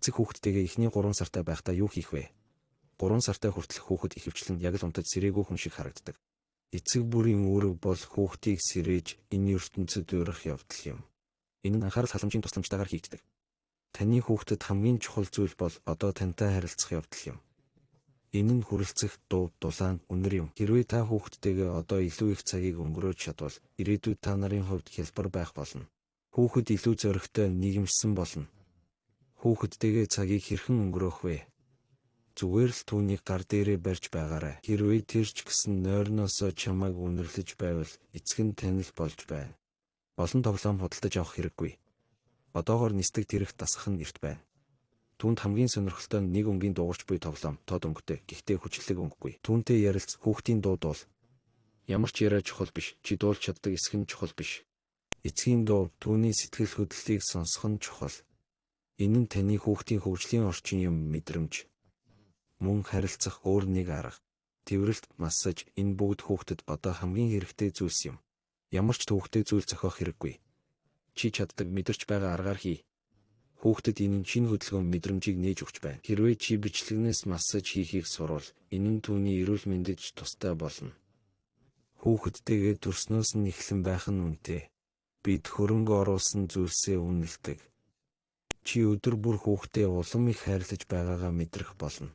Эцэг хүүхдтэйгээ эхний 3 сартай байхдаа юу хийх вэ? 3 сартай хүртэл хүүхэд ихэвчлэн яг л унтаж сэрээгүй хүн шиг харагддаг. Эцэг бүрийн үүрэг бол хүүхдийг сэрээж энэ ертөнцид урих явдал юм. Энэ нь анхаарал халамжийн тусламжтайгаар хийгддэг. Таны хүүхдэд хамгийн чухал зүйл бол одоо тантай харилцах явдал юм. Энэ нь хүрэлцэх дуу дулаан үнэр юм. Хэрвээ та хүүхдтэйгээ одоо илүү их цагийг өнгөрөөж чадвал ирээдүйд та нарын хувьд хялбар байх болно. Хүүхэд илүү зоригтой нийгэмшсэн болно. Хүүхэдтэйгээ цагийг хэрхэн өнгөрөөх вэ? Зүгээр л түүнийг гар дээрээ барьж байгаарай. Хэрвээ тэр ч гэсэн нойрноосоо чамайг үнэрлэж байвал эцэг нь тань л болж байна. Олон тоглоом худалдаж авах хэрэггүй. Одоогоор нисдэг тэрэг дасгах нь эрт байна. Түүнд хамгийн сонирхолтой нь нэг өнгийн дуугарч буй тоглоом, тод өнгөтэй, гэхдээ хүчлэг өнгөгүй. Түүнтэй ярилц, хүүхдийн дуу дуул. Ямар ч яриа чухал биш, чи дуулж чаддаг эсэх нь чухал биш. Эцгийн дуу, түүний сэтгэл хөдлөлийг сонсох нь чухал. Энэ нь таны хүүхдийн хөгжлийн орчин юм, мэдрэмж. Мөн харилцах өөр нэг арга. Тэврэлт, массаж, энэ бүгд хүүхдэд одоо хамгийн хэрэгтэй зүйлс юм. Ямар ч төвөгтэй зүйл зохиох хэрэггүй. Чи чаддаг мэдэрч байгаа аргаар хий. Хүүхдэд энэ шинэ хөдөлгөөн мэдрэмжийг нээж өгч байна. Хэрвээ чи бичлэгнээс массаж хийхийг сурвал энэ нь түүний эрүүл мэндэд тустай болно. Хүүхэдтэйгээ төрснөөс нь эхлэн байх нь үнэтэй. Бид хөрөнгө оруулсан зүйлсээ үнэлдэг. Чи өдөр бүр хүүхдээ улам их хайрлаж байгаагаа мэдрэх болно.